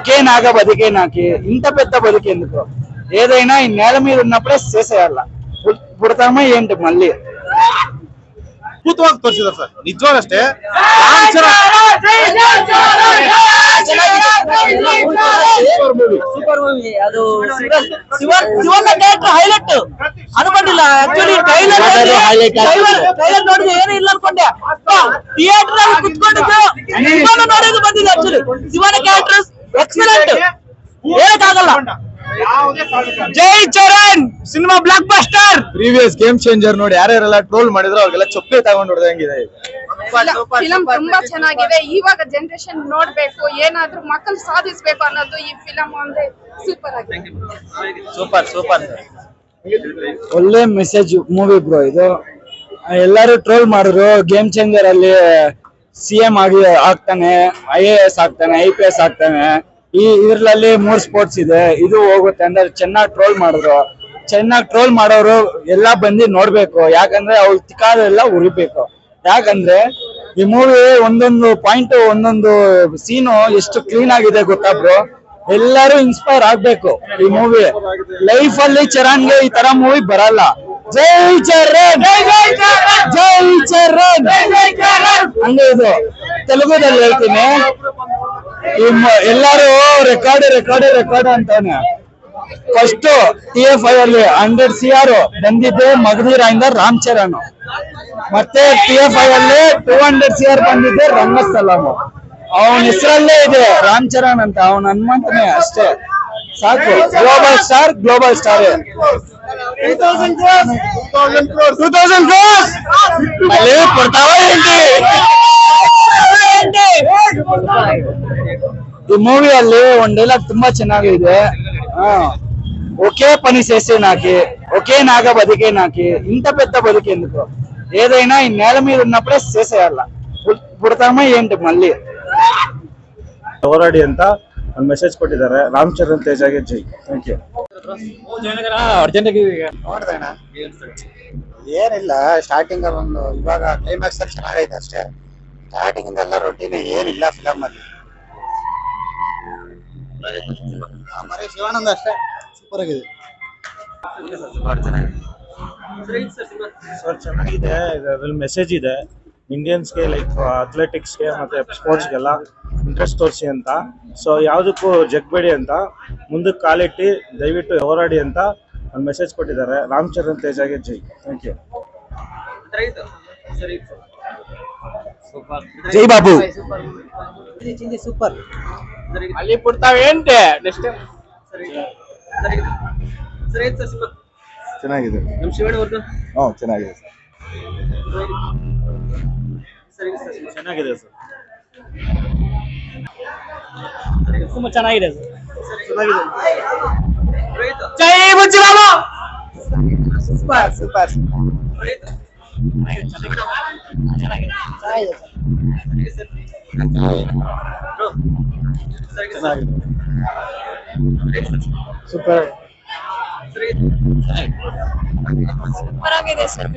ఒకే నాగ బతికే నాకి ఇంత పెద్ద బతికి ఎందుకు ఏదైనా ఈ నేల మీద ఉన్నప్పుడే చేసేయాల పుడతామా ఏంటి మళ్ళీ ಅದ್ಭುತವಾಗಿ ತೋರಿಸಿದ್ದಾರೆ ಸರ್ ನಿಜವಾಗಷ್ಟೇ ಸೂಪರ್ ಮೂವಿ ಅದು ಶಿವಣ್ಣ ಕ್ಯಾರೆಕ್ಟರ್ ಹೈಲೈಟ್ ಅನ್ಕೊಂಡಿಲ್ಲ ಆಕ್ಚುಲಿ ಟ್ರೈಲರ್ ನೋಡಿದ್ರೆ ಏನು ಇಲ್ಲ ಅನ್ಕೊಂಡೆ ಥಿಯೇಟರ್ ಅಲ್ಲಿ ಕುತ್ಕೊಂಡಿದ್ದು ಶಿವಣ್ಣ ನೋಡೋದು ಬಂದಿದೆ ಆಕ್ಚುಲಿ ಶಿವಣ್ಣ ಕ್ಯಾರೆಕ್ಟರ್ ಎಕ್ಸಲೆಂಟ್ ಹೇಳಕ್ಕಾಗಲ್ಲ Jai Charan cinema blockbuster previous game changer ನೋಡಿ ಯಾರ್ಯಾರೆಲ್ಲ ಟ್ರೋಲ್ ಮಾಡಿದ್ರು ಅವ್ರಿಗೆಲ್ಲ ಚೊಪ್ಪೆ ತಗೊಂಡು ಹೊಡೆದಂಗಿದೆ ಫಿಲಂ ತುಂಬಾ ಚೆನ್ನಾಗಿದೆ ಇವಾಗ ಜನರೇಷನ್ ನೋಡ್ಬೇಕು ಏನಾದ್ರೂ ಮಕ್ಕಳು ಸಾಧಿಸ್ಬೇಕು ಅನ್ನೋದು ಈ ಫಿಲಂ ಒಂದೇ ಸೂಪರ್ ಆಗಿದೆ ಸೂಪರ್ ಒಳ್ಳೆ ಮೆಸೇಜ್ ಮೂವಿ ಬ್ರೋ ಇದು ಎಲ್ಲರೂ ಟ್ರೋಲ್ ಮಾಡಿದ್ರು ಗೇಮ್ ಚೇಂಜರ್ ಅಲ್ಲಿ CM ಆಗಿ ಆಗ್ತಾನೆ IAS ಆಗ್ತಾನೆ IPS ಆಗ್ತಾನೆ ಇದ್ರಲ್ಲಿ 3 ಸ್ಪೋರ್ಟ್ಸ್ ಇದೆ ಇದು ಹೋಗುತ್ತೆ ಅಂದ್ರೆ ಚೆನ್ನಾಗಿ ಟ್ರೋಲ್ ಮಾಡಿದ್ರು ಚೆನ್ನಾಗಿ ಟ್ರೋಲ್ ಮಾಡೋರು ಎಲ್ಲಾ ಬಂದು ನೋಡ್ಬೇಕು ಯಾಕಂದ್ರೆ ಅವ್ರು ತಿಕ್ಕಾದೆಲ್ಲ ಉರಿಬೇಕು ಯಾಕಂದ್ರೆ ಈ ಮೂವಿ ಒಂದೊಂದು ಪಾಯಿಂಟ್ ಒಂದೊಂದು ಸೀನು ಎಷ್ಟು ಕ್ಲೀನ್ ಆಗಿದೆ ಗೊತ್ತಾ ಬ್ರೋ ಎಲ್ಲರೂ ಇನ್ಸ್ಪೈರ್ ಆಗ್ಬೇಕು ಈ ಮೂವಿ ಲೈಫ್ ಅಲ್ಲಿ ಚರಣ್ಗೆ ಈ ತರ ಮೂವಿ ಬರಲ್ಲ ಜೈ ಚರಣ್ ಜೈ ಚರಣ್ ಹಂಗೆ ಇದು ತೆಲುಗುದಲ್ಲಿ ಹೇಳ್ತೀನಿ ಎಲ್ಲಾರು ರೆಕಾರ್ಡ್ ಅಂತಾನೆ ಫಸ್ಟ್ TF5 ಅಲ್ಲಿ 100 CR ಬಂದಿದ್ದೆ ಮಗಧೀರಾಯಿಂದ ರಾಮ್ ಚರಣ್ ಮತ್ತೆ TF5 ಅಲ್ಲಿ 200 CR ಬಂದಿದ್ದೆ ರಂಗಸ್ಥಲಂ ಅವನ ಹೆಸರಲ್ಲೇ ಇದೆ ರಾಮ್ ಚರಣ್ ಅಂತ ಅವನ ಹನುಮಂತನೇ ಅಷ್ಟೇ ಸಾಕು ಗ್ಲೋಬಲ್ ಸ್ಟಾರ್ 2000 crores ಅಲ್ಲಿ ಕೊಡ್ತಾವ ಈ ಮೂವಿಯಲ್ಲಿ ಒಂದ್ ಡೈಲಾಗ್ ತುಂಬಾ ಚೆನ್ನಾಗಿದೆ ఒకే పని చేసే నాకి ఒకే నాగ బతికే నాకి ఇంత పెద్ద బతికి ఎందుకు ఏదైనా ఈ నేల మీద ఉన్నప్పుడే చేసేయాల పుడతామా ఏంటి మళ్ళీ ಹೋರಾಡಿ ಅಂತ ಒಂದು ಮೆಸೇಜ್ ಕೊಟ್ಟಿದ್ದಾರೆ ರಾಮ್ ಚರಣ್ ತೇಜಾಗೆ ಜೈ ಥ್ಯಾಂಕ್ ಯು ಏನಿಲ್ಲ ಸ್ಟಾರ್ಟಿಂಗ್ ಒಂದು ಇವಾಗ ಕ್ಲೈಮ್ಯಾಕ್ಸ್ ಅಲ್ಲಿ ಚೆನ್ನಾಗೈತೆ ಅಷ್ಟೇ ಸ್ಟಾರ್ಟಿಂಗ್ ಇಂದ ಎಲ್ಲ ರೊಟೀನ್ ಏನಿಲ್ಲ ಫಿಲಮ್ ಅಲ್ಲಿ ಮರಿ ಶಿವಾನಂದ ಅಷ್ಟೇ ಸೂಪರ್ ಆಗಿದೆ ಸರ್ ಚೆನ್ನಾಗಿದೆ ಅದ್ರಲ್ಲಿ ಮೆಸೇಜ್ ಇದೆ ಇಂಡಿಯನ್ಸ್ಗೆ ಲೈಕ್ ಅಥ್ಲೆಟಿಕ್ಸ್ಗೆ ಮತ್ತೆ ಸ್ಪೋರ್ಟ್ಸ್ಗೆಲ್ಲ ಇಂಟ್ರೆಸ್ಟ್ ತೋರಿಸಿ ಅಂತ ಸೊ ಯಾವುದಕ್ಕೂ ಜಗ್ಬೇಡಿ ಅಂತ ಮುಂದಕ್ಕೆ ಕಾಲಿಟ್ಟು ದಯವಿಟ್ಟು ಹೋರಾಡಿ ಅಂತ ಒಂದು ಮೆಸೇಜ್ ಕೊಟ್ಟಿದ್ದಾರೆ ರಾಮ್ ಚರಣ್ ತೇಜಾಗೆ ಜೈ ಥ್ಯಾಂಕ್ ಯು జై బాబు ಸೂಪರ್ ಅಲ್ಲಿ ಪುಡ್ತಾವೇಂಟೆ ನೆಕ್ಸ್ಟ್ ಚೆನ್ನಾಗಿದೆ ಚೆನ್ನಾಗಿದೆ ಚೆನ್ನಾಗಿದೆ ಸರ್ ತುಂಬಾ ಚೆನ್ನಾಗಿದೆ ಜೈ ಬುಜ್ಜಿ ಬಾಬು ಸೂಪರ್ ಸೂಪರ್ ಆಗಿದೆ ಸರ್